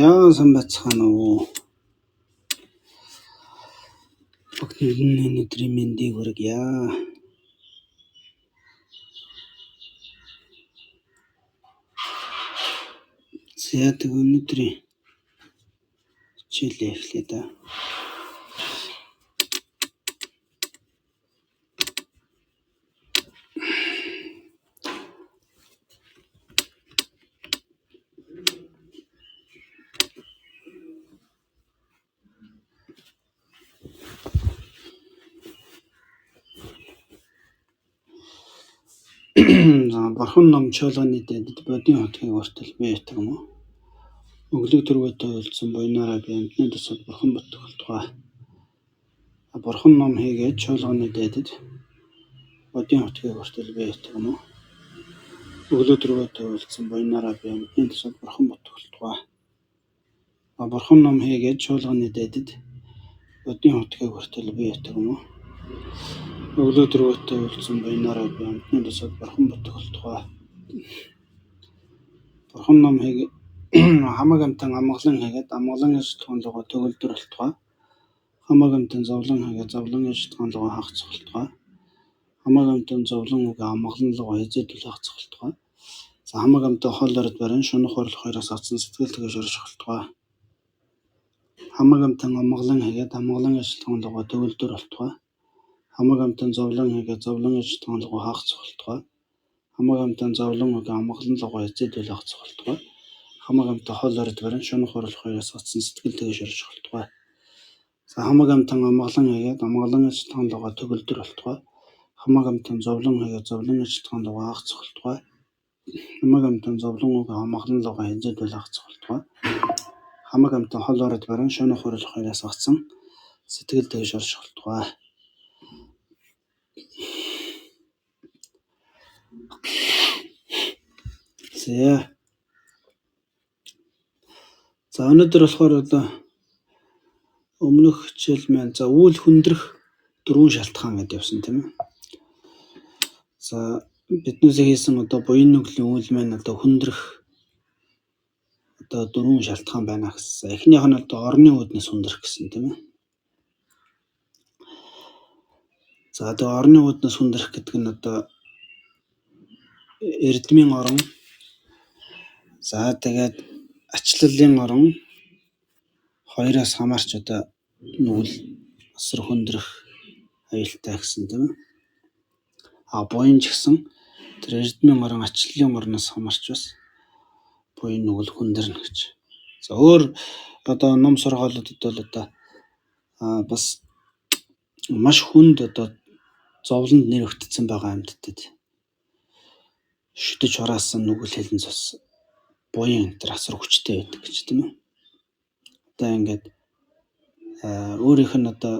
Сайн байцгаана уу? Бүгд өнөөдрийн мэндийг хүргье. Тэг өнөөдрийн хичээлээ эхлэе да. Бурхан ном чуулганы дэдэд бодийн хотгийг ортол бий ятаг юм уу? Өглөг төргөтэй уулзсан буйнаараа би амтны тусад бурхан бүтгэлтгай. Бурхан ном хийгээд чуулганы дэдэд бодийн хотгийг ортол бий ятаг юм уу? Өглөг төргөтэй уулзсан буйнаараа би амтны тусад бурхан бүтгэлтгай. Бурхан ном хийгээд чуулганы дэдэд бодийн хотгийг ортол бий ятаг юм уу? Өглөө төргөтэй уулзсан буйнаараа би амтны тусад бурхан бүтгэлтгай. Бурхан ном хийгээд хамаг амтан амгалан хийгээд амгалан ижтгэн луга төгөлдрөлтгай. Хамаг амтан зовлон хийгээд зовлон ижтгэн луга хагцхалтгай. Хамаг амтан зовлон уга амгалан луга хизээдүүл хагцхалтгай. За хамаг амтан хол орд барин шунах орлох хоёроос авсан сэтгэл тэгэж оршихалтгай. Хамаг амтан амгалан хийгээд амгалан ижтгэн луга төгөлдрөлтгай. Хамаг амтан зовлон хийгээд зовлон ижтгэн луга хагцхалтгай. Хамаг амтан зовлон уга амгалан луга хизээдүүл хагцхалтгай. Хамаг амтан хол орд барин шунах орлох хоёроос авсан сэтгэл тэгэж оршихалтгай. За хамаг амтан амгалан хийгээд амгалан ижтгэн луга төгөлдрөлтгай. Хамаг амтан зовлон хийгээд зовлон ижтгэн луга хагцхалтгай. Хамаг амтан зовлон уга амгалан луга хизээдүүл хагцхалтгай. Хамаг амтан хол орд барин шунах орлох хоёроос авсан сэтгэл тэгэж оршихалтгай. За өнөөдөр болохоор одоо өмнөх хичээл маань за үйл хүндрэх 4 шалтгаан гэдээ явсан тийм ээ. За биднээс хийсэн одоо буян нүглийн үйл маань одоо хүндрэх одоо 4 шалтгаан байна гэсэн. Эхнийх нь одоо орны үүднээс хүндрэх гэсэн тийм ээ. За одоо орны үүднээс хүндрэх гэдэг нь одоо эрдмийн орон. За тэгээд ачлалын орон хоёроос хамаарч одоо нүгэл асар хүндрэх аюултай гэсэн тийм ээ. Буян ч гэсэн тэр эрдмийн орон ачлалын орноос хамаарч бас буян нүгэл хүндэрнэ гэж. За өөр одоо ном сургаалуудад бол одоо бас маш хүнд одоо зовлонд нэр өгдсөн байгаа амьтдад шүтэж хураасан нүгэл хэлэн цус буян энэ асар хүчтэй байдаг гэж тийм ээ. Одоо ингээд өөрийнх нь одоо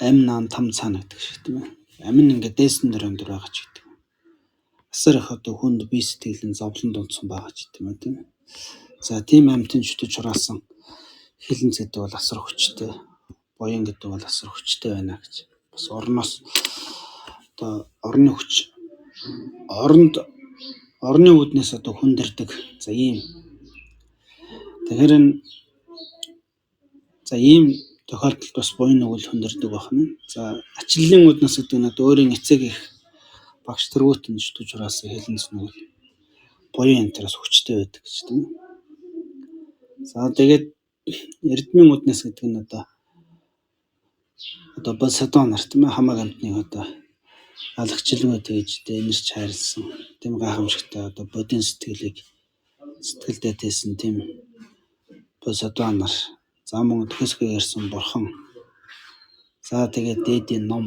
амь наан там цаана гэдэг шиг тийм ээ. Амин ингээд дээсэн дээр өндөр байгаа ч гэдэг. Асар их одоо хүнд бие сэтгэлийн зовлонд унтсан байгаа ч тийм ээ тийм ээ. За тийм амьтанд шүтэж хураасан хэлэнц гэдэг бол асар хүчтэй. Буян гэдэг бол асар хүчтэй байна гэж. Бас орноос одоо орны хүч орны үүднээс одоо хүндэрдэг. За ийм. Тэгэхээр ийм тохиолдолд бас буян нүгэл хүндэрдэг байна. За ачлалын үүднээс гэдэг нь одоо өөрийн эцэг их багш тэргүүтэн шүтэж хураасан хэлэнц нүгэл буян энтерээс хүчтэй байдаг гэж тийм ээ. За тэгээд эрдмийн үүднээс гэдэг нь одоо Посейдон нар тийм ээ хамаг амтныг одоо алагчлгүй тэгж дэнэрч хайрлсан тийм гайхамшигтай одоо бодийн сэтгэлдээ тээсэн тийм Посейдон нар за мөн төгсгөө ярьсан бурхан. За тэгээд дээдийн ном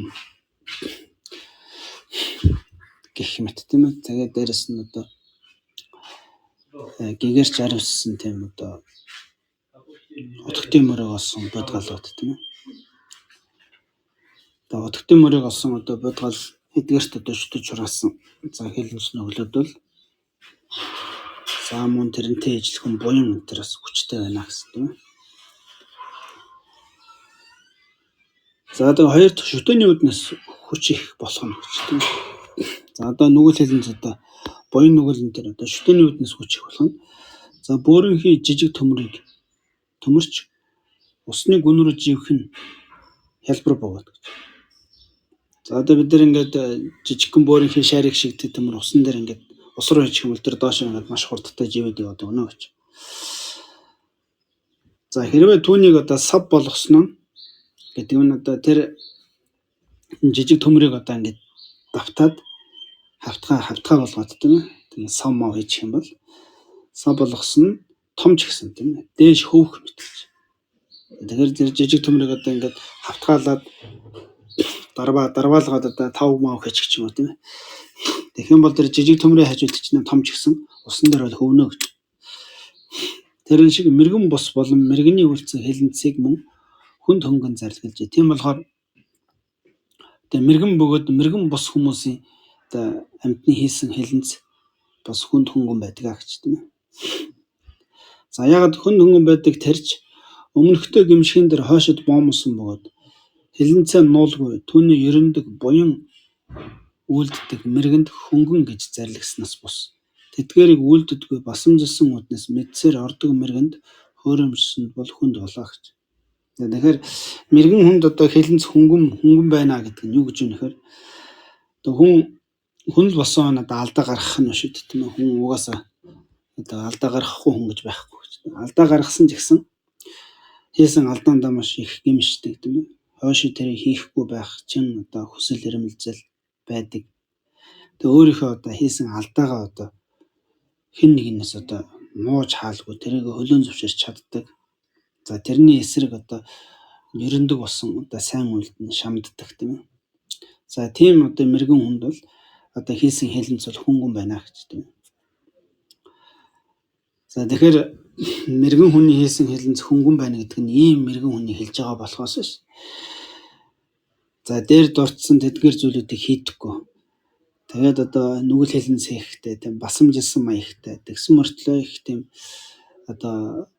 гэх мэт тийм ээ. Тэгээд дээрэс нь одоо гэгэрч аривссан тийм одоо утгтын мөрөг олсон бодгалууд тийм ээ. Одоо утгтын мөрөг олсон одоо бодгал эдгээрт одоо шүтэж хураасан за хэлэнц нүглүүд бол за мөн тэрнтэй ижилхэн буян энтерээс хүчтэй байна гэсэн тийм ээ. За одоо хоёр дахь шүтээний үүднээс хүч их болох нь гэж тийм ээ. За одоо нүгэл хэлэнц одоо буян нүгэл энтер одоо шүтээний үүднээс хүч их болох нь. За бөөрөнхий жижиг төмрийг төмөрч усны гүн рүү живэх нь хялбар бөгөөд гэж. За одоо бид нар ингээд жижигхэн бөөрийнхээ шарик шиг төмөр усан дээр ингээд ус руу хийчих юм бол тэр доош ингээд маш хурдтай живээд яваад өгнө гэж. За хэрвээ түүнийг одоо сав болгосноо гэдэг нь одоо тэр жижиг төмрийг одоо ингээд давтаад хавтгай болгоод тийм ээ. Тэгээд сав мав хийчих юм бол сав болгосон нь том ч гэсэн тийм ээ. Дээш хөөх мэтгэж. Тэгэхээр тэр жижиг төмрийг одоо ингээд хавтгаалаад дарваалгаад одоо 5 мав хийчих юм уу тийм ээ. Тэгэх юм бол тэр жижиг төмрийн хажууд чинь том ч гэсэн усан дээр бол хөвнө гэж. Тэрэн шиг мэрэгэн бус болон мэрэгний үйлцэн хилэнцгийг мөн хүнд хөнгөн зарлагжилжээ. Тийм болохоор тэгээ мэрэгэн бөгөөд мэрэгэн бус хүмүүсийн одоо амьтны хийсэн хилэнц бас хүнд хөнгөн байдаг гэж тийм ээ. За ягаад хүнд хөнгөн байдаг тэрч өмнөхтэй гимшигэн дээр хойшид боомсон бөгөөд хилэнцээ нуулгүй түүний ерөндөг буян үйлддэг мэргэнд хөнгөн гэж зарлагснаас бус. Тэдгээрийг үйлддэггүй басамжилсан үднэс мэдсээр ордог мэргэнд хөөрөмжсөнд бол хүнд болоо гэж. Тэгэхээр мэрэгэн хүнд одоо хилэнц хөнгөн байна гэдэг нь юу гэж юм нэхэр одоо хүн л босон одоо алдаа гаргах нь шүү дээ тийм ээ. Хүн угаасаа одоо алдаа гаргахгүй хүн гэж байхгүй гэж. Алдаа гаргасан ч гэсэн хийсэн алдаандаа маш их гэмшдэг тийм ээ. Хойшоо тэрийг хийхгүй байх чин одоо хүсэл эрмэлзэл байдаг. Тэгээ өөрийнхөө одоо хийсэн алдаагаа одоо хэн нэгнээс одоо мууж хаалгүй тэрийг хөлөөн зөвшөөрч чаддаг. За тэрний эсрэг одоо ерөндөг болсон одоо сайн үйлд нь шамддаг тийм ээ. За тийм одоо мэрэгэн хүнд бол одоо хийсэн хилэнц бол хөнгөн байна гэж тийм ээ. За тэгэхээр мэрэгэн хүний хийсэн хилэнц хөнгөн байна гэдэг нь ийм мэрэгэн хүний хэлж байгаа болохоос ш. За дээр дурдсан тэдгээр зүйлүүдийг хийдэггүй. Тэгээд одоо нүгэл хилэнц хийхдээ тийм басамжилсан маягтай тэгсэн мөртлөө их тийм одоо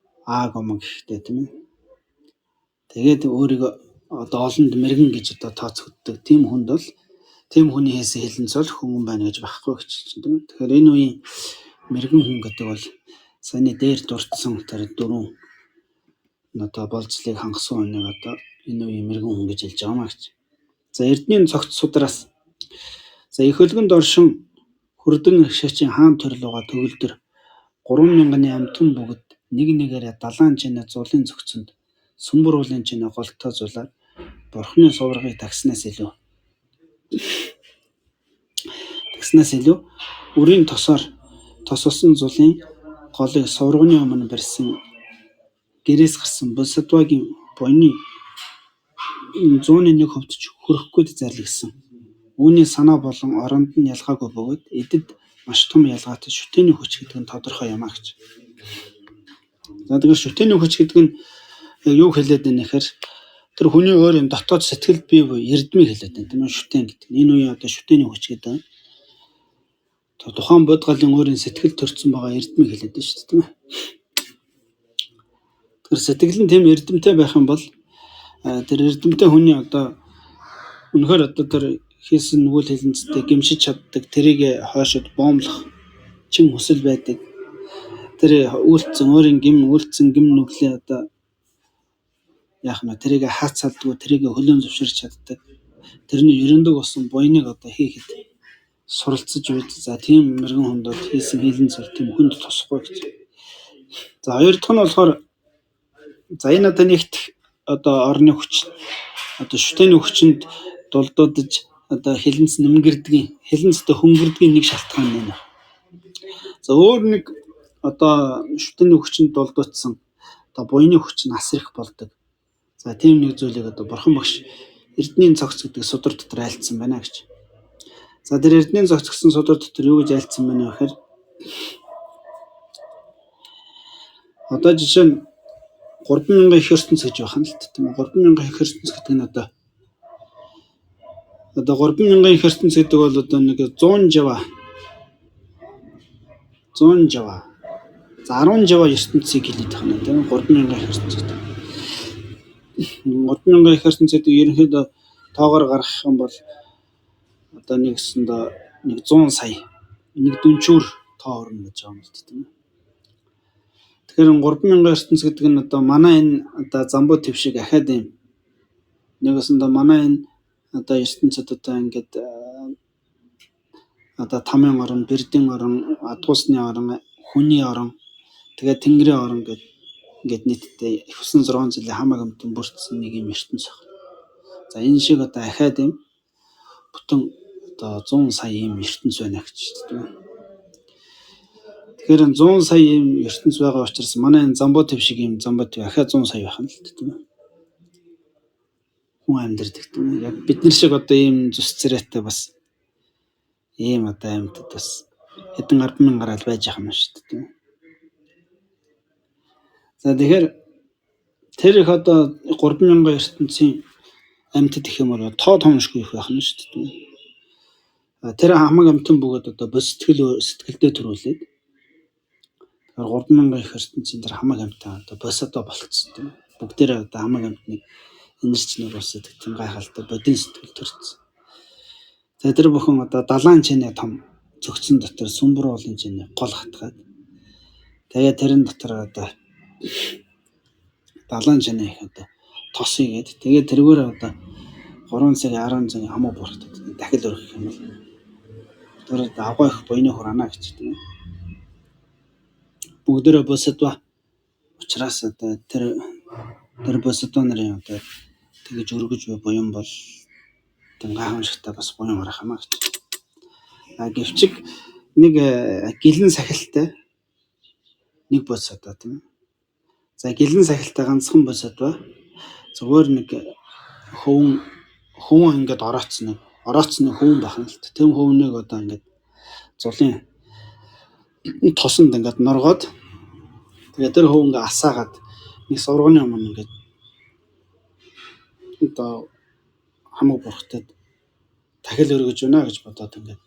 гомог ихтэй тийм ээ. Тэгээд өөрийгөө одоо олонд мэрэгэн гэж одоо тооцогддог тийм хүнд бол тийм хүний хийсэн хилэнц бол хөнгөн байна гэж байхгүй гэж чинь тийм ээ. Тэгэхээр энэ үеийн мэрэгэн хүн гэдэг бол саяны дээр дурдсан тэр дөрвөн одоо болцлыг хангасан хүнийг одоо энэ үеийн мэрэгэн хүн гэж хэлж байгаа маа гэж. За эрдэнийн цогц судраас за их хөлгөнд оршин хүрдэн шачийн хаан төрлөөгөө төгөлдөр 3000-ны амтэн бүгд нэг нэгээрээ далайн чинэ зулын зөгцөнд сүмбэр уулын чинэ голтой зулаар бурхны суврагыг тагснаас илүү үрийн тосоор тосолсон зулын голыг суврагны өмнө барьсан гэрээс гарсан Босдвагийн буйны 101 хөвдөж хөрөхгүйд зарлигсан. Үүний санаа болон оронд нь ялгаагүй бөгөөд эдэд маш том ялгаатай шүтээний хүч гэдэг нь тодорхой юм а гэж. За тэгэхээр шүтээний хүч гэдэг нь юу хэлээд байна гэхээр тэр хүний өөр юм дотоод сэтгэл бие буй эрдмийг хэлээд байна тийм ээ. Шүтэн гэдэг. Энэ үеийн одоо шүтээний хүч гэдэг нь тухайн бодгалын өөрийн сэтгэл төрсэн байгаа эрдмийг хэлээд байна шүү дээ тийм ээ. Тэр сэтгэл нь тийм эрдэмтэй байх юм бол тэр эрдэмтэй хүний одоо үнэхээр одоо тэр хийсэн нүгэл хилэнцтэй гимшиж чаддаг тэрийг хойшод боомлох чин хүсэл байдаг. Тэр өөрийн үйлцэн гим нүглээ одоо яах нь тэрийг хаацалдгүй тэрийг хөлөөн зөвшөөрч чаддаг. Тэрний ерөндөг болсон буйныг одоо хийхэд суралцж үйд. За тийм мэрэгэн хүнд бол хийсэн хилэнц бол тийм хүнд тусахгүй гэж. За хоёр дахь нь болохоор за энэ одоо нэгт одоо орны хүч одоо шүтээний хүчинд дулдуудж одоо хилэнц нэмгэрдгийн хилэнцтэй хөнгөрдгийн нэг шалтгаан нэ. За өөр нэг одоо шүтээний хүчинд дулдуудсан одоо буйны хүч нь асар их болдог. За тийм нэг зүйлийг одоо бурхан багш эрдэнийн цогц гэдэг судар дотор айлцсан байна гэж. За тэр эрдэнийн цогц гэсэн судар дотор юу гэж айлцсан байна вэ гэхээр одоо жишээ нь 3000 их ертөнц гэж байна л тийм үү. 3000 их ертөнц гэдэг нь одоо 3000 их ертөнц гэдэг бол одоо нэг 100 жава. За 10 жава ертөнцийг хэлээд байна тийм 3000 их ертөнц гэдэг. 3000 их ертөнц гэдэг ерөнхийдөө тоогоор гаргах юм бол одоо нэгсэндээ 100 сая нэг дүнчүүр тоо орно гэж байгаа юм л тийм үү. Тэгэхээр 3000 ертөнц гэдэг нь одоо манай энэ одоо замбуу төв шиг ахаад юм. Нэгэсэндээ манай энэ одоо ертөнцид одоо ингээд одоо тамийн орон, бэрдийн орон, адгуусны орон, хүний орон, тэгээд тэнгэрийн орон гэдэг ингээд нийтдээ 96 жилийн хамаг амтан бүрдсэн нэг юм ертөнц байна. За энэ шиг одоо ахаад юм бүтэн одоо 100 сая юм ертөнц байна гэж тийм. Тэгэхээр 100 сая юм ертөнц байгаа учраас манай энэ замбуу төв шиг юм замбуу төв ахаа 100 сая байх нь л тийм. Хүн амьдардаг тийм. Яг бид нар шиг одоо ийм зүс царайтай бас ийм одоо амьтад бас хэдэн 10,000 гараад байж байгаа юм шүү дээ тийм. За тэгэхээр тэр их одоо 3000 ертөнцийн амьтад их юм бол тоо томшгүй их байх нь шүү дээ тийм. Тэр хамаг амтан бөгөөд одоо сэтгэлдээ төрүүлээд 3000 их ертөнцийн тэр хамаг амтан одоо босодоо болцсон тийм. Бүгдээрээ одоо хамаг амтныг энерчнийг усад тийм гайхалтай бодин сэтгэл төрсөн. За тэр бүхэн одоо далайн чинээ том зөгцсөн дотор сүмбэр уулын чинээ гол хатгаад тэгээд тэрэн дотор одоо далайн чинээ их одоо тос игээд тэгээд тэргээр одоо 3 цаг 10 цаг хамаа бурхад дахил өргөх юм бол тэр агуу их буйны хураана гэж тийм. Бүгдээрээ босодоо учраас одоо тэр босодоо нарын одоо тэгэж өргөж буян бол тийм гайхамшигтай бас буян гарах юм аа гэж. Гэвчиг нэг гэлэн сахилтай нэг босодоо тийм. За гэлэн сахилтай ганцхан босодоо зүгээр нэг хөвөн ингээд ороцсон хөвөн байх нь л тийм хөвнийг одоо ингээд зулын тосонд ингээд норгоод тэгээд тэр хөвөнгө асаагаад нэг сургууны өмнө ингээд одоо хамаг бурхтад дахил өргөж байна гэж бодоод ингээд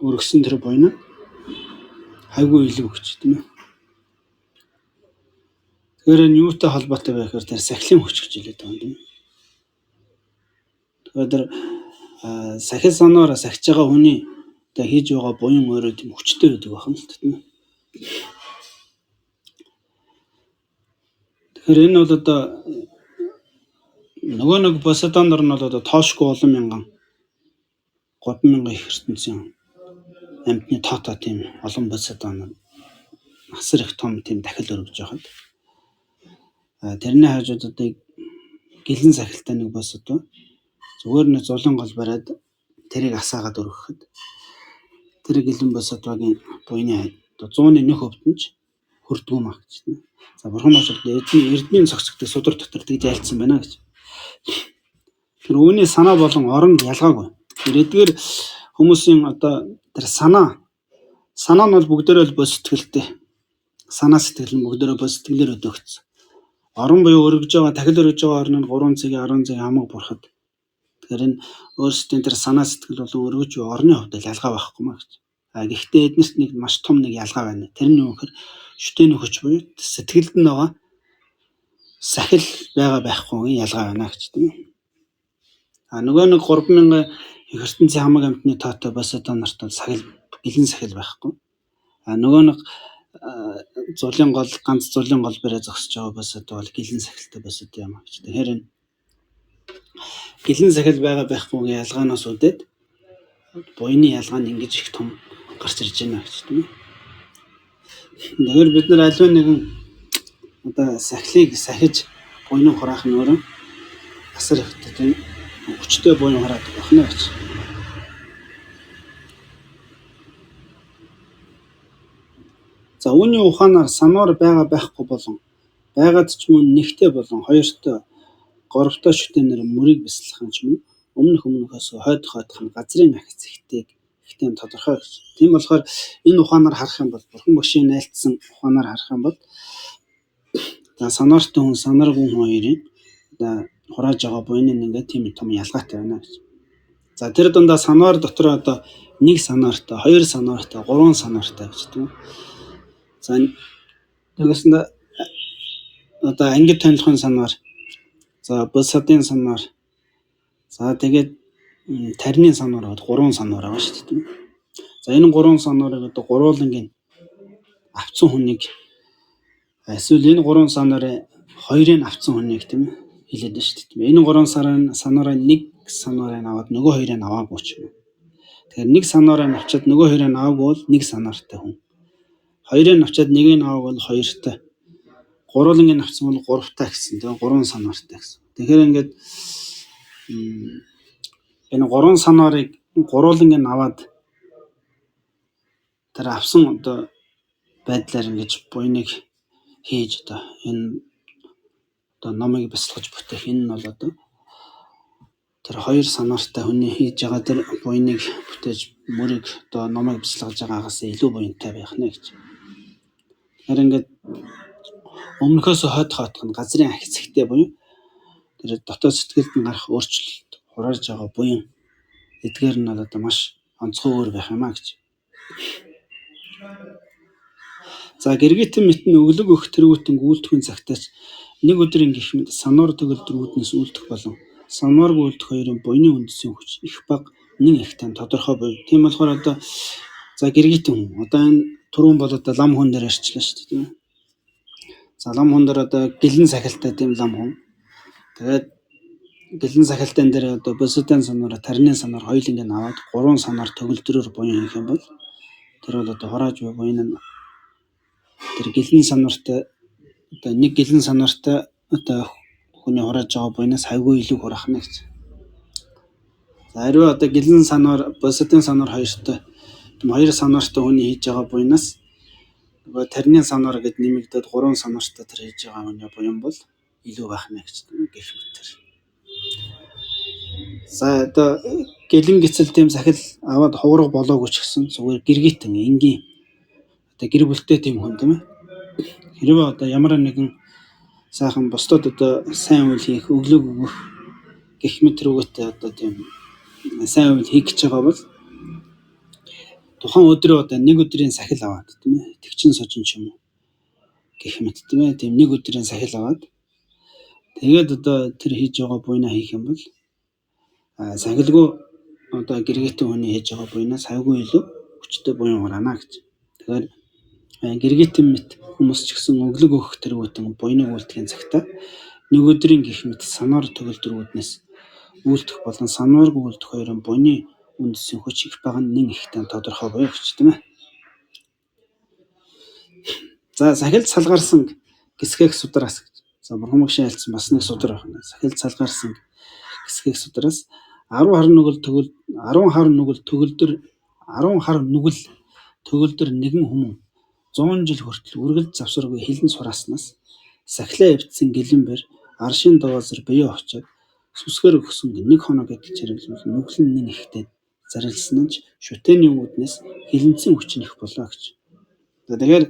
өргөсөн тэр буйна хайгүй илүү гэж тийм ээ. Тэгэхээр энэ юутай холбоотой байх вэ? Тэр сахилын хүч гэж хэлээд байгаа юм тийм. Тэгэхээр сахил санаараа сахиж байгаа хүний одоо хийж байгаа буян өөрөө тийм хүчтэй байдаг байх юм л тийм. Тэгэхээр энэ бол одоо нөгөө нэг босодонор нь бол одоо тоошгүй олон мянган 3000 их ертөнцийн амьтны тоотой тийм олон босодонор асар их том тийм дахил өргөж байхад тэрний хажууд одоо гэлэн сахилтай нэг босодоо зүгээр нэг зулын гол бариад тэрийг асаагаад өргөхөд тэр гэлэн босодоогийн буйны одоо 101% нь хүрдгүү маа гэж тийм. За бурхан маш эрдмийн цогцогтой судар дотор тэгж айлцсан байна гэж. Тэр үүний санаа болон оронд ялгаагүй. Эдгээр хүмүүсийн одоо тэр санаа нь бол бүгдээрээ л бос сэтгэлтэй. Санаа сэтгэл нь бүгдээрээ бос сэтгэлээр өдөөгдсөн. Орон буюу өргөж байгаа дахил өргөж байгаа орны 3 цагийн 10 цагийн хамаг бурхад. Тэгэхээр энэ өөрсдийн тэр санаа сэтгэл болон өргөж буй орны хувьд ялгаа байхгүй маа гэж. Гэхдээ эднэрт нэг маш том нэг ялгаа байна. Тэр нь юу гэхээр шүтэний хүч буюу сэтгэлд нь байгаа сахил байгаа байхгүй ялгаа байна гэж тийм. Нөгөө нэг 3000 их ертөнцийн хамаг амьтны тоотой босодоо нарт сахил гэлэн сахил байхгүй. Нөгөө нэг зулын гол ганц зулын гол бариа зогсож байгаа босодоо бол гэлэн сахилтай босодоо юм аа гэж. Тэгэхээр энэ гэлэн сахил байгаа байхгүй ялгаанаас үүдээд буйны ялгаа нь ингэж их том гарч ирж байна гэж тийм. Тэгэхээр бид нар аливаа нэгэн одоо сахилыг сахиж буйныг хураах нь өөрөө асар их тийм хүчтэй буйн хараадаг байна гэж. За үүний ухаанаар санаар байгаа байхгүй болон байгаад ч мөн нэгтэй болон хоёртой горовтой шүтэнээр мөрийг бясалгах нь ч мөн өмнөхөөс хойдох нь газрын ахиц ихтэй тодорхой гэж. Тийм болохоор энэ ухаанаар харах юм бол бурхан бөгшийн найлтсан ухаанаар харах юм бол за санаартай хүн санааргүй хүн хоёрын одоо хурааж байгаа буйны ингээд тийм том ялгаатай байна гэж. За тэр дундаа санаар дотор одоо нэг санаартай, хоёр санаартай, гурван санаартай гэж тийм. За тэгвэл одоо ангид тонлохын санаар, за босодын санаар, за тэгээд тарины санаар бод 3 санаар байгаа шүү дээ. За энэ 3 санаарыг одоо гурвуулангийн авцсан хүнийг Эсвэл энэ гурван санаараа хоёрыг авсан хүнийг тийм ээ хэлээд байна шүү дээ. Энэ гурван санаараа нэг санаараа аваад нөгөө хоёрыг аваагүй ч юм уу. Тэгэхээр нэг санаараа авчаад нөгөө хоёрыг аваагүй бол нэг санаартай хүн. Хоёрыг авчаад нэгийг аваагүй бол хоёртай. Гурваныг авсан бол гуравтай гэсэн. Тэгээ гурван санаартай гэсэн. Тэгэхээр ингээд энэ гурван санаарыг гурваныг аваад тэр авсан одоо байдлаар ингэж буйныг хийж одоо энэ одоо номыг бясалгаж бүтээх энэ нь бол одоо тэр хоёр санаартай хүний хийж байгаа тэр буйныг бүтээж мөрийг одоо номыг бясалгаж байгаагаас илүү буянтай байх нэ гэж. Тэгэхээр ингээд өмнөхөөс хойдох нь газрын хэсэгтэй буюу тэр дотоод сэтгэлд нь гарах өөрчлөлт хурааж байгаа буян эдгээр нь бол одоо маш онцгой өөр байх юм а гэж. За гэргитэн мэтэн өглөг өх тэргүүтэн гүйлдэхүйн цагтаач нэг өдрийн гэх мэт сануур төгөлдрүүднээс үлдэх болон сануургүй үлдэх хоёрын буйны үндэсийн хүч их бага нэг ихтэй тодорхой буй. Тийм болохоор одоо за гэргитэн хүн одоо энэ түрүүн бол одоо лам хүн дээр ярьчлаа шүү дээ тийм ээ. За лам хүн дээр одоо гэлэн сахилтай тийм лам хүн. Тэгээд гэлэн сахилтын дээр одоо босотын санаараа тарны санаар хоёуланг нь аваад гурван санаар төгөлдрөөр буян хийх юм бол тэр бол одоо хурааж буй буян нь тэр гэлэн санаартай одоо нэг гэлэн санаартай одоо хүний хурааж байгаа буйнаас хайгүй илүү хурах нэ гэж. За хариу одоо гэлэн санаар босотын санаар хоёртой тийм хоёр санаартай хүний хийж байгаа буйнаас нөгөө тарны санаар гэд нэмэгдээд гурван санаартай тэр хийж байгаа хүний буян бол илүү байх нэ гэж гэх мэтэр. За одоо гэлэн гисэл тийм сахил аваад хувраг болоогүй ч гэсэн зүгээр гэргитэн энгийн одоо гэр бүлтэй тийм хүн тийм ээ. Хэрвээ одоо ямар нэгэн сайхан бусдад одоо сайн үйл хийх өглөг өгөх гэх мэт рүүгээтэй одоо тийм сайн үйл хийх гэж байгаа бол тухайн өдрөө одоо нэг өдрийн сахил аваад тийм ээ тэгчин сожин ч юм уу гэх мэт тийм ээ тийм нэг өдрийн сахил аваад тэгээд одоо тэр хийж байгаа буйнаа хийх юм бол сахилгүй одоо гэргитэн хүний хийж байгаа буйнаас хайгүй илүү хүчтэй буян хураана гэж. Тэгэхээр гэргитэн мэт хүмүүс ч гэсэн өглөг өгөх тэргүүтэн буйныг үлдэхийн цагтаа нэг өдрийн гэх мэт санаар төгөлдрүүднээс үлдэх болон санааргүй үлдэх хоёрын буйны үндэсийн хүч их бага нь нэг ихтэй тодорхой буй гэж тийм ээ. За сахилд салгаарсан гисгэх судраас гэж. За бурхан магшин хэлсэн бас нэг судар байна. Сахилд салгаарсан гисгэх судраас 10 хар нүгэл төгөлдөр нэгэн хүмүн 100 жил хүртэл үргэлж завсаргүй хилэн сурааснаас сахилаа эвдсэн гэлэн бэр аршин довоозор бие очоод сүсгээр өгсөн нэг хоног гэдэл чиргэлвэл нүгэл нэг ихтэй зарилсан нь шүтэний үүднээс хилэнцэн хүч нэх болоо гэж. Тэгэхээр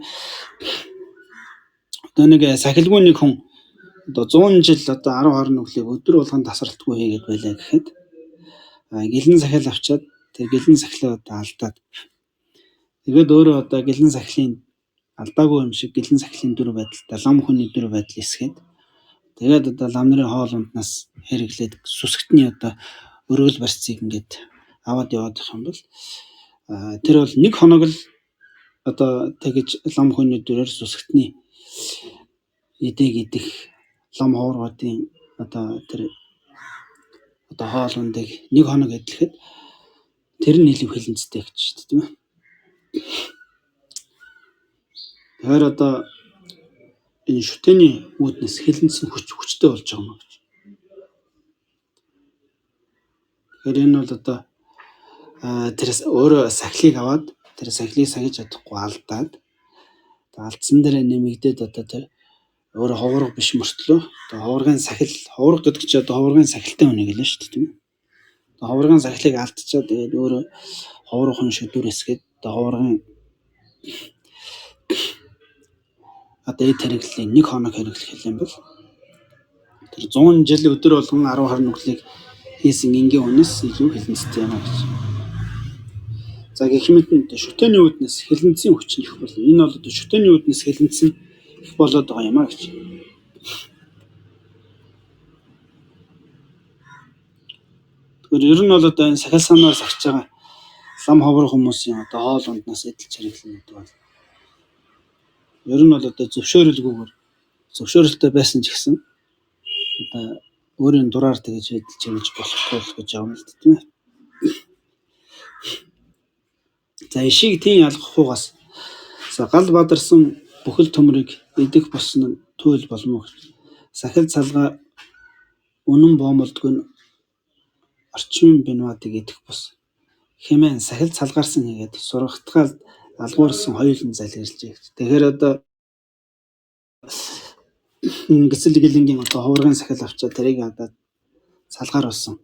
одоо нэг сахилгүй нэг хүн одоо 100 жил одоо 10 хар нүглийг өдөр болгон тасралтгүй хийгээд байлаа гэхэд гэлэн сахил авчаад тэр гэлэн сахилаа одоо алдаад тэгээд өөрөө одоо гэлэн сахилын алдаагүй юм шиг гэлэн сахилын дүр байдалтай лам хүний дүр байдал эсгээд тэгээд одоо лам нарын хоол унднаас хэрэглээд сүсгтний одоо өргөл барьцыг ингээд аваад яваад их юм бол тэр бол нэг хоног л одоо тэгж лам хүний дүрээр сүсгтний эдэг идэх лам хооргуудын одоо тэр одоо хоол ундыг нэг хоног эдлэхэд тэр нь илүү хилэнцтэй гэж шүү дээ тийм ээ. Тэгэхээр одоо энэ шүтэний үүднээс хилэнцэн хүчтэй болж байгаа юм гэж. Тэгэхээр энэ бол одоо тэр өөрөө сахилыг аваад тэр сахилыг сахиж чадахгүй алдаад алдсан дээр нэмэгдээд одоо тэр өөрөө ховрог биш мөртлөө одоо ховрогын сахил ховрог гэдэг чинь одоо ховрогын сахилтай хүнийг хэлнэ шүү дээ тийм ээ. Одоо ховрогын сахилыг алдчихад тэгээд өөрөө ховрог хүн шиг дүр эсгээд одоо ховрогын одоо эд хэрэглэлийг нэг хоног хэрэглэх юм бол тэр 100 жил өдөр болгон 10 хар нүглийг хийсэн энгийн үнэс илүү хилэнцтэй юм гэж. За гэх мэт шүтэний үүднээс хилэнцэн хүч нэх бол энэ бол одоо шүтэний үүднээс хилэнцэн их болоод байгаа юм а гэж. Тэгэхээр ер нь бол одоо энэ сахил санаар сахиж байгаа лам ховрог хүмүүсийн одоо хоол унднаас эдэлж хэрэглэнэ гэдэг бол Ер нь бол одоо зөвшөөрөлтэй байсан ч гэсэн одоо өөрийн дураар тэгж эдэлж чимж болохгүй л гэж явна л тийм ээ. За ишийг тийм ялгахгүйгаас гал бадарсан бүхэл төмрийг идэх болсон нь туйл болмоо. Сахил цалгаа үнэн боомолдгүй нь орчмын бинватыг идэх бус. Хэмээн сахил цалгаарсан хийгээд сургалтгаал алгуурсан хоёулын залгирлжээ. Тэгэхээр одоо гисэл гэлэнгийн одоо хуургын сахил авчаад тэрийг одоо салгаар болсон.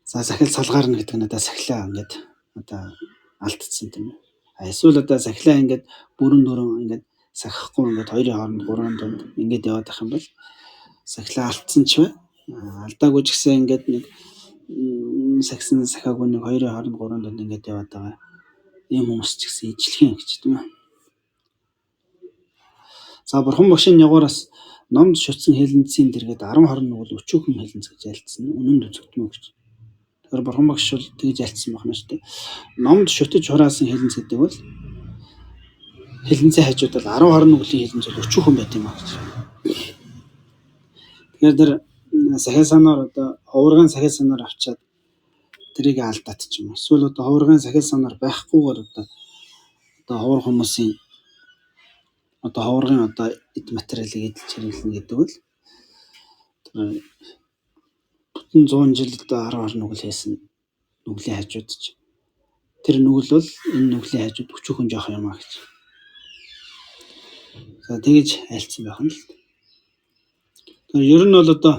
За сахил салгаарна гэдэг нь одоо сахилаа ингээд одоо алдчихсан тийм үү. Эсвэл одоо сахилаа ингээд бүрэн дөрөн ингээд сахихгүй ингээд хоёрын хооронд гурван донд ингээд яваад байх юм бол сахилаа алдсан ч бай. Алдаагүй ч гэсэн ингээд нэг сахисан сахиагүй нэг хоёрын хооронд гурван донд ингээд яваад байгаа. Ийм хүмүүс ч гэсэн ижлэхэн гэж тийм үү. За бурхан багшийн ягуураас номд шүтсэн хэлэнцийн дэргэд 10 хорон нүгэл өчүүхэн хэлэнц гэж альцсан. Үнэнд үзэгдмүү гэж. Тэгэхээр бурхан багш бол тэгж альцсан байна шүү дээ. Номд шүтэж хураасан хэлэнц гэдэг бол хэлэнцээ хажууд бол 10 хорон нүглийн хэлэнц бол өчүүхэн байт юм аа гэж. Тэгэхээр тэр сахил санаар одоо хуургын сахил санаар авчаад тэрийг алдаад ч юм. Эсвэл одоо хуургын сахил санаар байхгүйгээр одоо хуур хүмүүсийн одоо хуургын одоо эд материалыг эдэлж хэрэглэнэ гэдэг бол бүтэн 100 жил одоо 10 хорон нүгэл хийсэн нүглийн хажууд ч тэр нүгэл бол энэ нүглийн хажууд өчүүхэн жоох юм аа гэж. За тэгэж альцсан байх нь л. Тэгэхээр ер нь бол одоо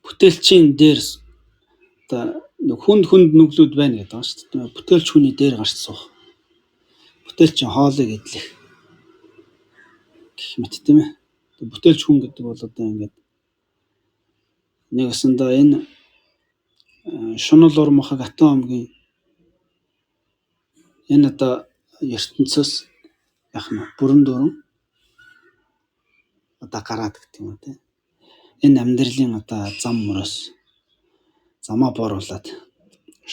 бүтээлчийн дээр одоо хүнд нүглүүд байна гэдэг байна шүү дээ. Бүтээлч хүний дээр гарч суух. Бүтээлчийн хоолыг эдлэх гэх мэт тийм ээ. Бүтээлч хүн гэдэг бол одоо ингээд нэг өсөндөө энэ шунал ур махаг Атан омгийн энэ одоо ертөнцөөс яах нь бүрэн дөрөн одоо гараад гэдэг юм тийм. Энэ амьдралын одоо зам мөрөөс замаа бууруулад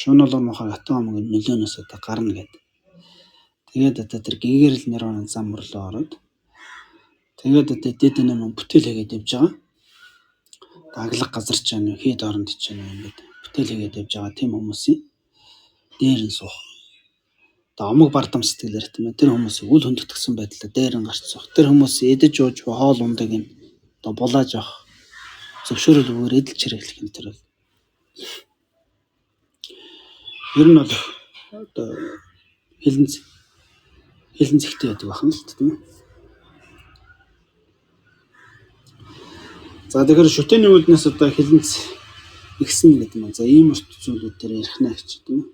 шунал ур махаг Атан омгийн нөлөөнөөс одоо гарна гэдэг. Тэгээд одоо тэр гэгэрэл нэрваны зам мөрлөө ороод тэгээд одоо дэд нэмэн бүтээл хийгээд явж байгаа. Аглаг газар ч юм хэд оронд ч юм ингээд бүтээл хийгээд явж байгаа тийм хүмүүсийн дээр нь суух. Одоо омог бардам сэтгэлээр тийм ээ тэр хүмүүсийг үл хөндөгдсөн байдлаар дээр нь гарч суух. Тэр хүмүүсийн эдэж ууж хоол ундаг нь одоо булааж авах зөвшөөрөлгүйгээр эдэлж хэрэглэх юм тэр бол. Ер нь бол одоо хэлэнц ихтэй байдаг байна л тийм ээ. За тэгэхээр шүтэний үүднээс одоо хэлэнц ихсэн гэдэг юм. За ийм өрт зүйлүүд дээр ярих нэ гэж тийм ээ.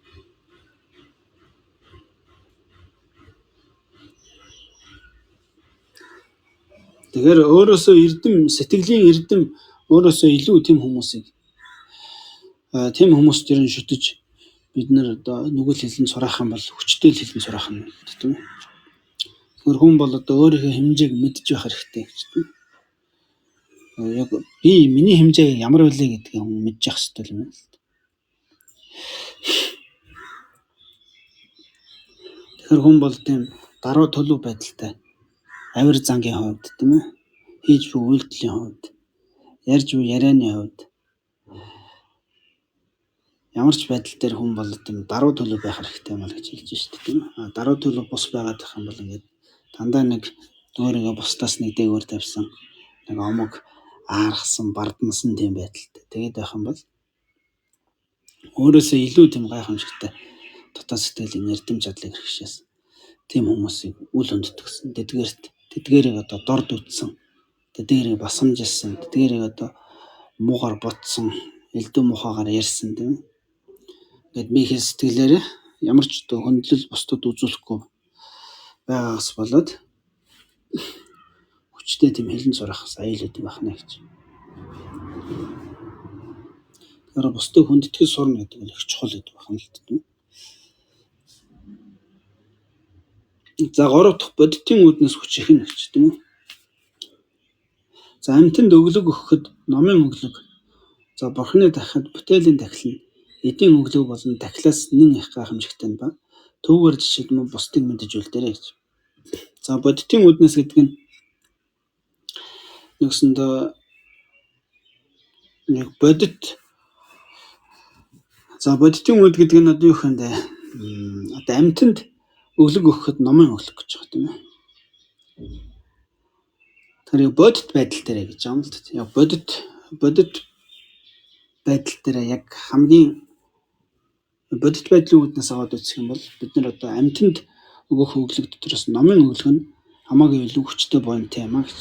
Тэгэхээр өөрөөсөө сэтгэлийн эрдэм өөрөөсөө илүү тийм хүмүүсийг тийм хүмүүс төр нь шүтэж бид нар одоо нүгэл хэлэн сураах юм бол хүчтэй хэлэн сураах нь тийм ээ. Тэгэхээр хүн бол одоо өөрийнхөө хэмжээг мэдж байх хэрэгтэй гэж тийм ээ. Яг би миний хэмжээ ямар байлээ гэдгийг хүн мэдж явах хэрэгтэй юм байна л. Тэгэхээр хүн бол тийм даруй төлөв байдалтай авир зангийн хувьд тийм ээ. Хийж буй үйлдэлийн хувьд, ярьж буй ярианы хувьд ямар ч байдал дээр хүн бол тийм даруй төлөв байх хэрэгтэй юм аа гэж хэлж шүү дээ тийм ээ. Даруй төлөв бус байгаад байх юм бол ингээд дандаа нэг өөрийгөө бусдаас нэг дээгүүр тавьсан нэг омог аархсан, бардамсан тийм байдалтай. Тэгээд байх юм бол өөрөөсөө илүү тийм гайхамшигтай дотоод сэтгэлийн эрдэм чадлыг хэрэгшээс тийм хүмүүсийг үл хөндөгсөн, тэдгээрийг одоо дорд үтсэн, тэдгээрийг басамжилсан, тэдгээрийг одоо муугар ботсон, элдв мухагаар ярьсан тийм. Ингээд би их сэтгэлээр ямар ч одоо хөндлөл бусдад үзүүлэхгүй байгаагаас болоод хүчтэй тийм хэлэн сурах аюул өгдөг байна гэж. Тэгэхээр бусдыг хүндэтгэж сурна гэдэг нь их чухал гэдэг байна л тийм. За 3 дахь бодитын үүднээс хүч ихнэ гэж тийм үү. За амьтанд өглөг өгөхөд номын өглөг. За бурхны дахиад бүтээлийн дахил нь эдийн өглөг болон дахилаас нэн их гайхамшигтай ба Түүгээр жишээд нь бусдыг мэдэж үлдээрэй гэж. За бодитын үднэс гэдэг нь нэгсэндээ нэг бодитын үд гэдэг нь одоо юу гэхэ одоо амьтанд өглөг өгөхөд номын өглөг гэж байгаа тийм ээ. Тэр бодит байдал дээр гэж байгаа юм л да. Яг бодит байдал дээр яг хамгийн бодит байдлын үднэс аваад үзэх юм бол бид нар одоо амьтанд өгөх өглөг дотроос номын өглөг нь хамаагүй илүү хүчтэй буянтай юм а гэж.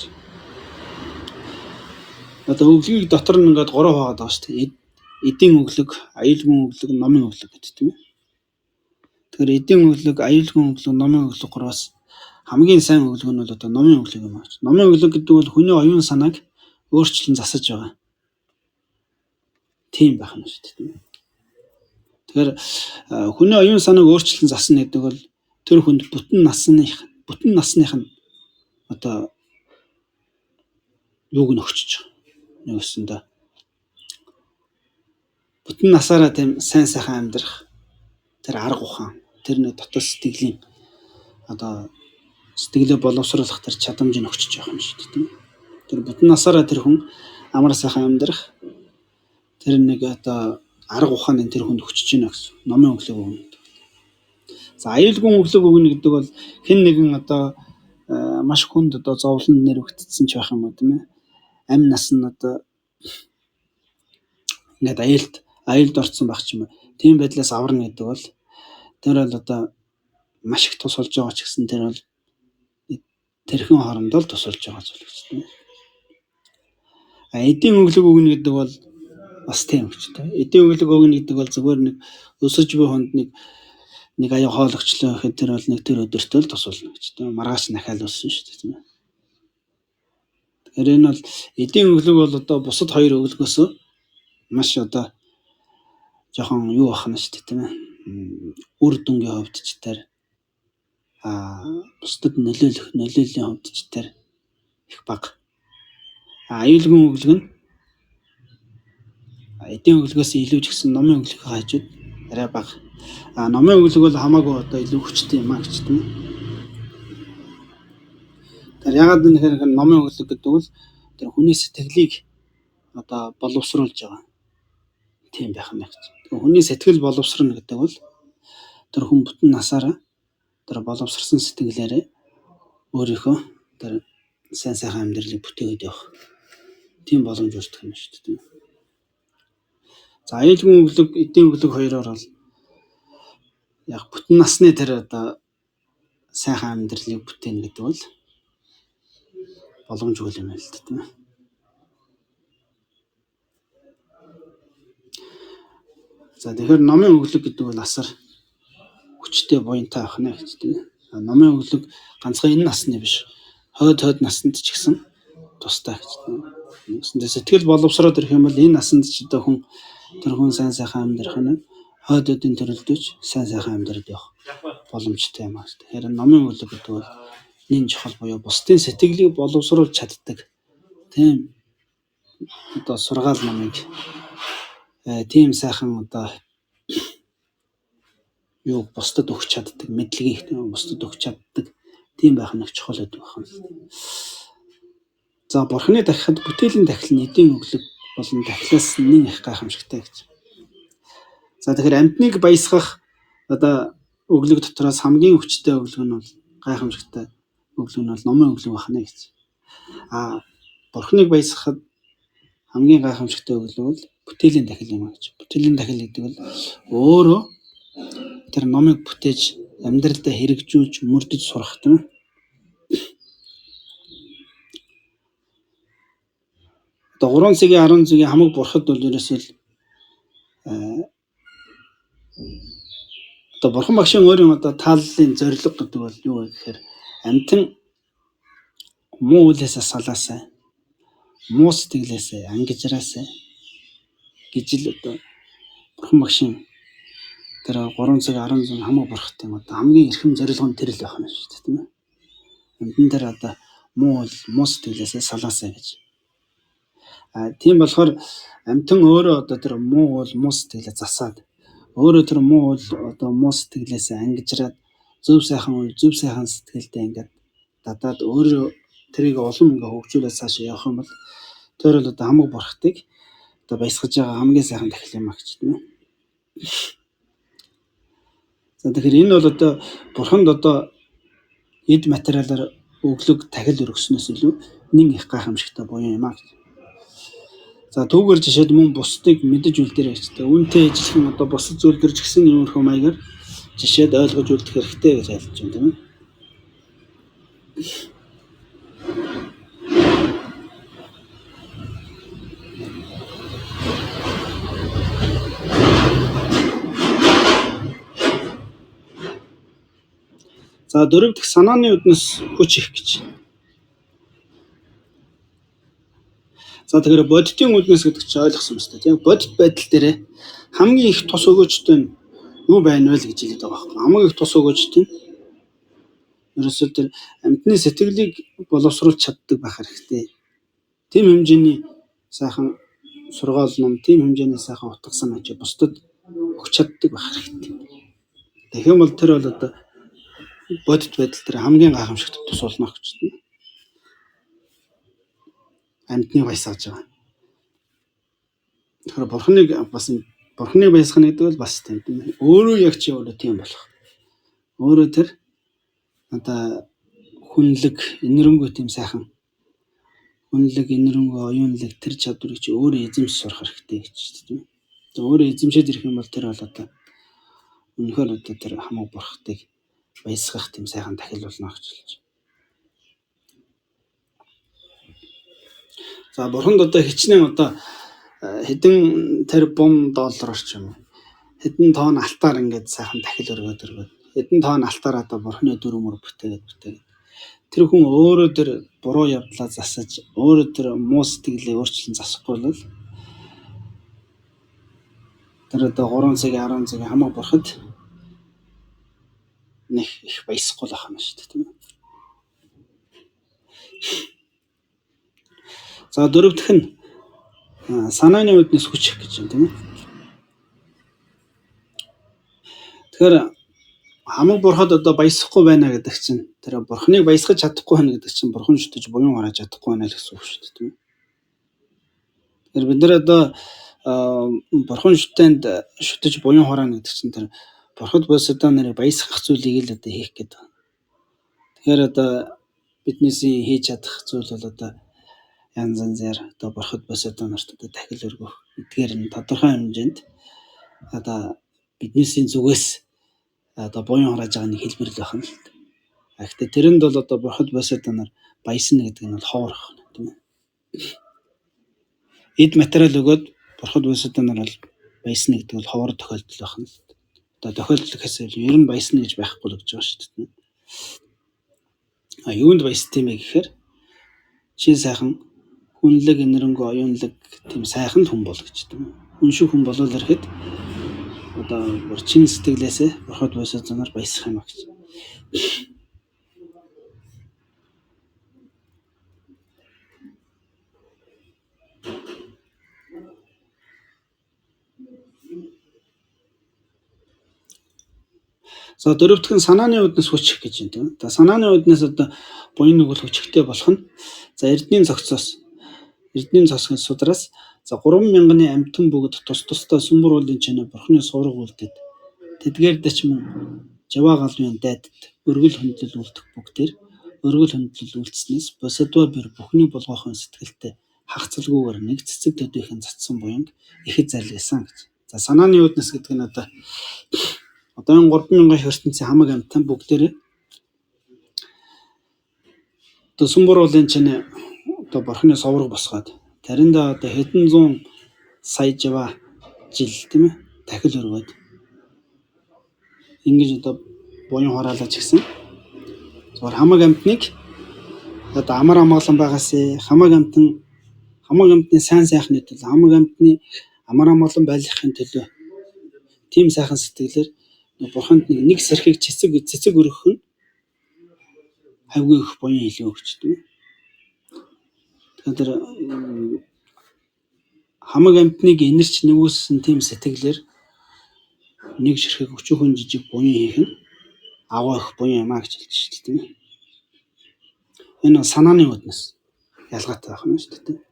Одоо өглөгийг дотор нь ингээд 3 хуваагаад байгаа шүү дээ. Эдийн өглөг, аюулгүй өглөг, номын өглөг гэдэг тийм ээ. Тэгэхээр эдийн өглөг, аюулгүй өглөг, номын өглөг 3-аас хамгийн сайн өглөг нь бол одоо номын өглөг юм аа. Номын өглөг гэдэг бол хүний оюун санааг өөрчлөн засаж байгаа. Тийм байх юм шүү дээ тийм ээ. Тэгэхээр хүний оюун санааг өөрчлөн засна гэдэг бол тэр хүнд бүтэн насных нь одоо юуг нь өгчөж байгаа. Нэгсэндээ бүтэн насаараа тийм сайн сайхан амьдрах тэр арга ухаан, тэр нэг дотоод сэтгэлийн одоо сэтгэлээ боловсруулах тэр чадамж нь өгчөж байгаа юм шүү дээ тийм. Тэр бүтэн насаараа тэр хүн амар сайхан амьдрах тэр нэг одоо арга ухаан нь тэр хүнд өгчөж байна гэсэн номын өглөг өгнө. За аюулгүй өглөг өгнө гэдэг бол хэн нэгэн одоо маш хүнд одоо зовлонд нэрвэгдсэн ч байх юм уу тийм ээ. Амь нас нь одоо ингээд аюулд орсон байх ч юм уу. Тийм байдлаас аварна гэдэг бол тэр бол одоо маш их тус болж байгаа ч гэсэн тэр бол тэрхэн хоорондоо л тусалж байгаа зүйл гэж тийм. Эдийн өглөг өгнө гэдэг бол бас тийм хүчтэй. Эдийн өглөг өгнө гэдэг бол зүгээр нэг өсөж буй хүнд нэг аяа хоолгочлоо гэхэд тэр бол нэг тэр өдөртөө л тусална гэж тийм. Маргааш нахаал өссөн шүү дээ тийм. Тэгэхээр энэ бол эдийн өглөг бол одоо бусад хоёр өглөгөөс маш одоо жоохон юу бахна шүү дээ тийм ээ. Үр дүнгийн хувьд ч тэр бусдад нөлөөллийн хувьд ч тэр их бага. Аюулгүй өглөг нь эдийн өглөгөөс илүү ч гэсэн номын өглөгийн хажууд арай бага. Номын өглөг бол хамаагүй одоо илүү хүчтэй юм а гэж тийм. Тэр ягаад гэхээр номын өглөг гэдэг бол тэр хүний сэтгэлийг одоо боловсруулж байгаа. Тийм байх юм гэж. Хүний сэтгэл боловсрно гэдэг бол тэр хүн бүтэн насаараа тэр боловсрсан сэтгэлээрээ өөрийнхөө тэр сайн сайхан амьдралыг бүтээгээд явах. Тийм боломж үүсдэг юм шүү дээ. За аюулгүй өглөг, эдийн өглөг хоёроор бол яг бүтэн насны тэр одоо сайхан амьдралыг бүтээнэ гэдэг бол боломжгүй юм л дээ тийм ээ. За тэгэхээр номын өглөг гэдэг бол асар хүчтэй буянтай байх нэ гэж тийм. Номын өглөг ганцхан энэ насны биш. Хойд наснд ч гэсэн тустай гэж тийм. Нэгсэндээ сэтгэл боловсроод ирэх юм бол энэ насанд ч одоо тэр хүн сайн сайхан амьдрах нь хойдын төрөлдөж сайн сайхан амьдраад явах боломжтой юм аа. Тэгэхээр номын өглөг гэдэг бол нэн чухал буюу бусдын сэтгэлийг боловсруулж чаддаг тийм одоо сургаал номыг тийм сайхан одоо юу бусдад өгч чаддаг мэдлэгийг бусдад өгч чаддаг тийм байх нь чухал байдаг байна. За бурхны дахихад бүтээлийн дахил нь эдийн өглөг болон дахлаас нэн их гайхамшигтай гэж. За тэгэхээр амьтныг баясгах одоо өглөг дотроос хамгийн хүчтэй өглөг нь бол гайхамшигтай өглөг нь бол номын өглөг байна гэж. Бурхныг баясгахад хамгийн гайхамшигтай өглөг бол бүтээлийн дахил юм а гэж. Бүтээлийн дахил гэдэг бол өөрөө тэр номыг бүтээж амьдралдаа хэрэгжүүлж мөрдөж сурах тийм. Одоо 3 цагийн 10 цагийн хамаг бурхад бол ерөөсөө одоо бурхан багшийн өөрийн одоо тааллын зорилго гэдэг бол юу вэ гэхээр амьтан муу үлээсээ салаасай, муу сэтгэлээсээ, ангижраасай гэж л одоо бурхан багшийн тэр 3 цаг 10 цаг хамаг бурхад юм одоо хамгийн эрхэм зорилго нь тэр л байх нь шүү дээ тийм ээ. Амьтан дээр одоо муу сэтгэлээсээ салаасай гэж. Тийм болохоор амьтан өөрөө одоо тэр муу сэтгэлээ засаад Өөрөө тэр муу одоо муу сэтгэлээс ангижраад зөв сайхан сэтгэлдээ ингээд дадаад өөрөө тэрийг улам ингээ хөгжүүлээд цаашаа явах юм бол тэр бол одоо хамаг бурхтыг одоо баясгаж байгаа хамгийн сайхан тахил юм а гэж тийм үү. За тэгэхээр энэ бол одоо бурханд одоо эд материалаар өглөг тахил өргөснөөс илүү нэн их гайхамшигтай буян юм а гэж. За түүгээр жишээд мөн бусдыг мэдэж үлдээрэй гэжтэй. Үүнтэй ижилхэн одоо бусад зүйл төр ч гэсэн иймэрхүү маягаар жишээд ойлгож үлдэх хэрэгтэй гэж айлж байна тийм үү. За дөрөв дэх санааны үднэс хүч их гэж. За тэгэхээр бодитын үднэс гэдэг чинь ойлгосон юм шүү дээ. Тийм бодит байдал дээр хамгийн их тус өгөөжтэй нь юу байна вэ гэж хэлээд байгаа байхгүй. Хамгийн их тус өгөөжтэй нь ерөөсөө тэр амьтны сэтгэлийг боловсруулж чаддаг байх хэрэгтэй. Тим хэмжээний сайхан сургаал ном, тим хэмжээний сайхан утга санаа чи бусдад өгч чаддаг байх хэрэгтэй. Тэгэх юм бол тэр бол одоо бодит байдал дээр хамгийн гайхамшигт тус болно гэж байна. Амьтныг баясгаж байгаа. Тэгэхээр бурхныг баясгах гэдэг бол бас тийм. Өөрөө яг чи өөрөө тийм болох. Өөрөө тэр одоо хүнлэг, инэрэнгүй тийм сайхан хүнлэг, инэрэнгүй, оюунлэг тэр чадварыг чи өөрөө эзэмшиж сурах хэрэгтэй гэж тийм. За өөрөө эзэмшээд ирэх юм бол тэр бол одоо үнэхээр одоо тэр хамаг бурхтыг баясгах тийм сайхан тахил болно гэж хэлж байна. За бурханд одоо хичнээн одоо хэдэн тэрбум доллараар ч юм уу хэдэн тонн алтаар ингээд сайхан тахил өргөд хэдэн тонн алтаар одоо бурхны дүр мөр бүтээгээд тэр хүн өөрөө тэр буруу явдлаа засаж өөрөө тэр муу сэтгэлээ өөрчлөн засахгүй бол тэр одоо 3 цаг 10 цаг хамаг бурхад нэг их баясахгүй л ах юм шүү дээ тийм үү. За дөрөвдөх нь санааны үднэс хүч их гэж байна тийм үү. Тэгэхээр хамаг бурхад одоо баясахгүй байна гэдэг чинь тэр бурхныг баясгаж чадахгүй байна гэдэг чинь бурхан шүтэж буян гаргаж чадахгүй байна л гэсэн үг шүү дээ тийм үү. Тэгэхээр бид нар одоо бурхан шүтэнд шүтэж буян хураана гэдэг чинь тэр бурхад босодоо нарыг баясгах зүйлийг л одоо хийх гэдэг. Тэгэхээр одоо биднээс хийж чадах зүйл бол одоо янз янзаар одоо бурхад босодоо нарт одоо тахил өргөх эдгээр нь тодорхой хэмжээнд одоо биднээс зүгээс одоо буян хурааж байгаа нэг хэлбэр л байна л. Гэхдээ тэрэнд бол одоо бурхад босодоо нар баясна гэдэг нь бол ховор байна тийм үү. Эд материал өгөөд бурхад босодоо нар бол баясна гэдэг бол ховор тохиолдол байна л. Одоо тохиолдол гэхээс ер нь баясна гэж байхгүй л гэж байгаа шүү дээ. Юунд баяст юм бэ гэхээр чи сайхан хүнлэг, инэрэнгүй, оюунлаг тийм сайхан хүн бол гэж тийм үү. Хүн шиг хүн болол ирэхэд одоо чин сэтгэлээсээ бурхад босодоо нар баясах юм а гэж. За дөрөвдөх нь санааны үднэс хүч гэж байна тийм үү. За санааны үднэс одоо буян нүгэл хүчтэй болох нь за эрдэнийн цогцоос судраас за 3,000-ны амьтан бүгд тус тусдаа сүмбэр уулын чинээ бурхны сураг үлдээд тэдгээрдэж мөн жаваа галвын дайдад өргөл хөндлөл үлдэх бүгдээр өргөл хөндлөл үлдснээс босодоо бэр бүхний болгоохын сэтгэлтэй хагцалгүйгээр нэг цэцэг төдийхэн цацсан буянг ихэд зарлигсан гэж. За санааны үднэс гэдэг нь одоо энэ 3,000 ертөнцийн хамаг амьтан бүгдээрээ одоо сүмбэр уулын чинээ одоо бурхны соврог босгоод тариндаа одоо хэдэн зуун сая жава жил тийм ээ тахил өргөөд ингэж одоо буян хураалаач гэсэн. Зүгээр хамаг амьтныг одоо амар амгалан байгаасаа хамаг амьтны сайн сайхны төлөө хамаг амьтны амар амгалан байлгахын төлөө тийм сайхан сэтгэлээр бурханд нэг сэрхийг цэцэг өргөх нь хавгүй их буян илүү өгч тийм ээ. Тэгэхээр хамаг амьтныг инэрч нөгөөсөн тийм сэтгэлээр нэг ширхэг өчүүхэн жижиг буян хийх нь агуу их буян юм а гэж хэлж шүү дээ, тийм ээ. Энэ санааны үднэс ялгаатай байх нь шүү дээ, тийм ээ.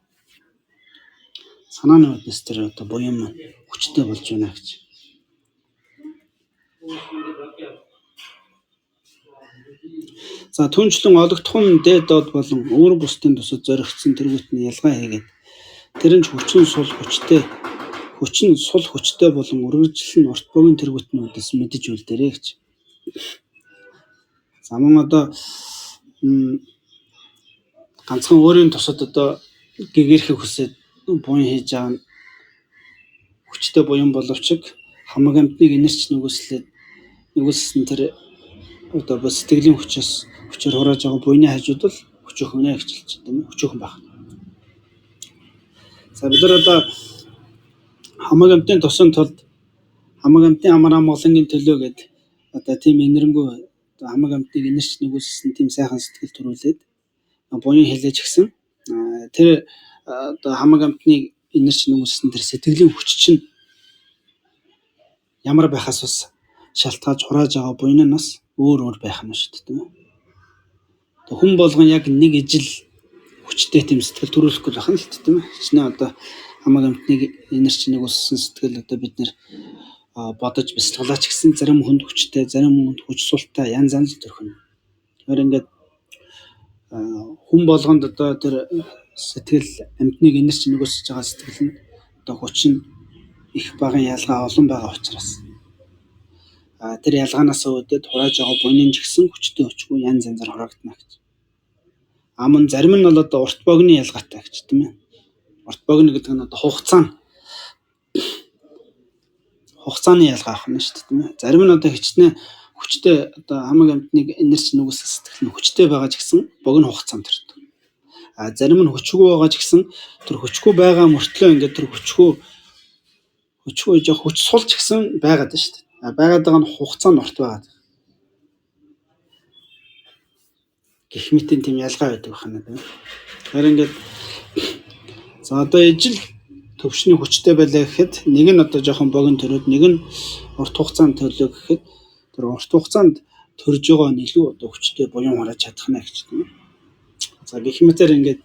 Санааны үднэс тэр одоо буян маань хүчтэй болж байна гэж. За түнчлэн олигдох нь дээд доод болон өөр бусдын тусад зоригдсон тэргүүтний ялгаа хийгээд тэр нь хүчин сул хүчтэй болон үргэлжлэл нь урт богийн тэргүүтнүүдээс мэдэж үлдээрэй гэж. За мөн одоо ганцхан өөрийн тусад одоо гэгэрхийг хүсээд буян хийж байгаа нь хүчтэй буян боловч хамаг амьтныг инэрч нэгүссэн тэр одоо сэтгэлийн хүчээр хурааж байгаа буйны хажууд бол хүчөөхөн гэж хэлж байна, тийм ээ. Хүчөөхөн байх. За бид нар одоо хамаг амьтны тусын тулд хамаг амьтны амар амгалангийн төлөө гээд одоо тийм энэрэнгүй хамаг амьтныг инэрч нэгүссэн тийм сайхан сэтгэл төрүүлээд буян хэлээж гисэн тэр одоо хамаг амьтныг инэрч нэгүссэн тэр сэтгэлийн хүч чинь ямар байхаас бас шалтгаалж хурааж байгаа буян нь бас өөр байх юм шүү дээ, тийм ээ. Хүн болгон яг нэг ижил хүчтэй тийм сэтгэл төрүүлэхгүй байх нь л тийм ээ. Чинээ одоо хамаг амьтныг инэрч нэгүссэн сэтгэл одоо бид нэр бодож бясалгалаач гэсэн зарим хүнд хүчтэй, зарим хүнд хүч султай янз төрхөн. Тэгэхээр ингээд хүн болгонд одоо тэр сэтгэл амьтныг инэрч нэгүсэж байгаа сэтгэл нь одоо хүч нь их багын ялгаа олон байгаа учраас тэр ялгаанаас үүдээд хурааж байгаа буйны ч гэсэн хүчтэй өчгүй янз янзаар хураагдана гэж. Амн зарим нь бол одоо урт богны ялгаатай гэж, тийм ээ. Урт богны гэдэг нь одоо хугацааны ялгаа авах нь шүү дээ, тийм ээ. Зарим нь одоо хичнээн хүчтэй одоо хамаг амьтныг инэрч нүгсэх сэтгэл нь хүчтэй байгаа ч гэсэн богино хугацаанд төрдөг. Зарим нь хүчгүй байгаа ч гэсэн тэр хүчгүй байгаа мөртлөө ингээд тэр хүчгүй жоох хүч сулч гэсэн байгаад байна шүү дээ. Байгаад байгаа нь хугацаанд урт байгаад. Гэх мэтийн тийм ялгаа байдаг байна тийм. Тэгэхээр ингээд за одоо ижил төвшний хүчтэй байлаа гэхэд нэг нь одоо жоохон богино төрөөд нэг нь урт хугацаанд төрлөө гэхэд тэр урт хугацаанд төрж байгаа нь илүү одоо хүчтэй буян хурааж чадах нь гэж тийм. За гэх мэтээр ингээд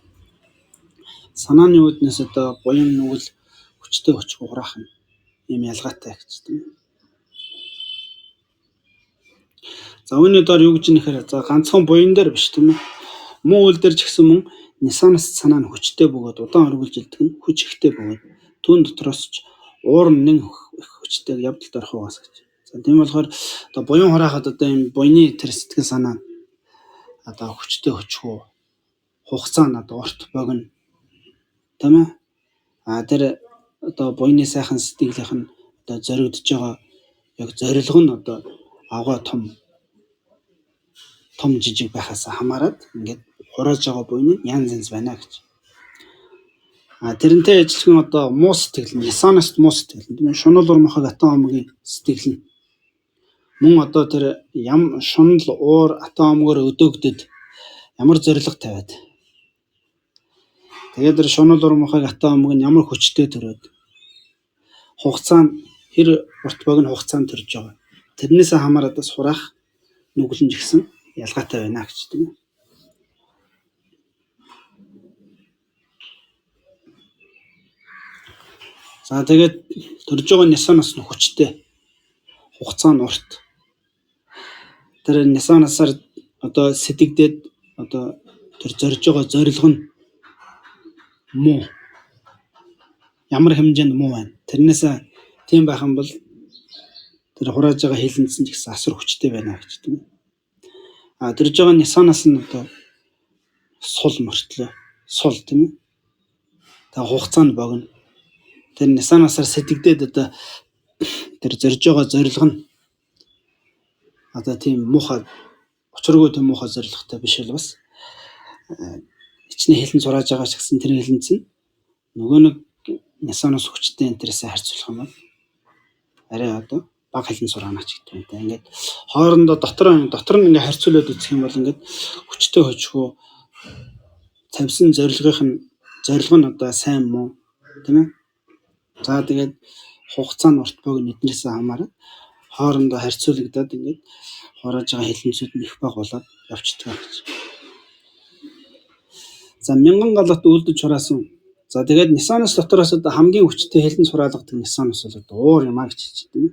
санааны үднэс одоо буян нүгэл хүчтэй хураах нь юм ялгаатай гэж тийм. За үүний доор юу гэж нэхэр за ганцхан буян дээр биш тийм ээ. Муу үйл дээр ч гэсэн мөн нисанаас санаа нь хүчтэй бөгөөд удаан үргэлжилдэг нь хүч ихтэй бөгөөд түүн дотроос ч уур нэн хүчтэй явдалд орох угаас гэж. За тийм болохоор одоо буян хураахад одоо энэ буйны тэр сэтгэл санаа одоо хүчтэй өчгөө хугацаанд одоо урт богино тийм ээ. Тэр одоо буйны сайхан сэтгэлийнх нь одоо зоригдож байгаа яг зорилго нь одоо агуу том жижиг байхаас хамаарат ингээд хурааж байгаа буйны янз байна гэж. Тэрнтэй адилхан одоо муу сэтгэл, нисанаст муу сэтгэл, тийм ээ. Шунал ур махаг атан омгийн сэтгэл нь мөн одоо тэр шунал уур атан омгоор өдөөгдөд ямар зориг тавиад. Тэгээд тэр шунал ур махаг атан омг нь ямар хүчтэй төрөөд хугацаанд хэр урт богино хугацаанд төрж байгаа. Тэрнээс хамаарат бас хураах нүгэлэн жигсэн ялгаатай байна гэж тийм ээ. За тэгээд төрж байгаа нисанаас нь хүчтэй хугацаанд урт. Тэр нисанасаар одоо сэтгэгдээд одоо тэр зорж байгаа зорилго нь муу. Ямар хэмжээнд муу байна. Тэрнээс тийм байх юм бол тэр хурааж байгаа хилэнцэн ч гэсэн асар хүчтэй байна гэж тийм ээ. Төрж байгаа нисанаас нь одоо сул мөртлөө сул тийм ээ. Тэг хугацаанд богино. Тэр нисанасаар сэтгэгдээд одоо тэр зорж байгаа зорилго нь одоо тийм муухай учиргүй тийм муухай зорилготой биш бол бас хичнээн хилэн зурааж байгаа ч гэсэн тэр хилэнцэн нөгөө нэг нисанаас хүчтэй энтерээс харьцуулах юм бол арай одоо баг хилэн сураана ч гэдэг юм та. Ингээд хоорондоо дотор нь ингээд харьцуулаад үзэх юм бол ингээд хүчтэй хожихоо тавьсан зорилго нь одоо сайн муу тийм ээ. За тэгээд хугацаа нь урт бог нь эднээсээ хамаарат хоорондоо харьцуулагдаад ингээд хурааж байгаа хилэнцүүд нь их баг болоод явчихдаг гэж. За 1000 галт үлдэж хураасан. За тэгээд Nissan-аас дотороос одоо хамгийн хүчтэй хилэнц хураалгадаг Nissan-ус бол одоо уур юм а гэж хэлж байна.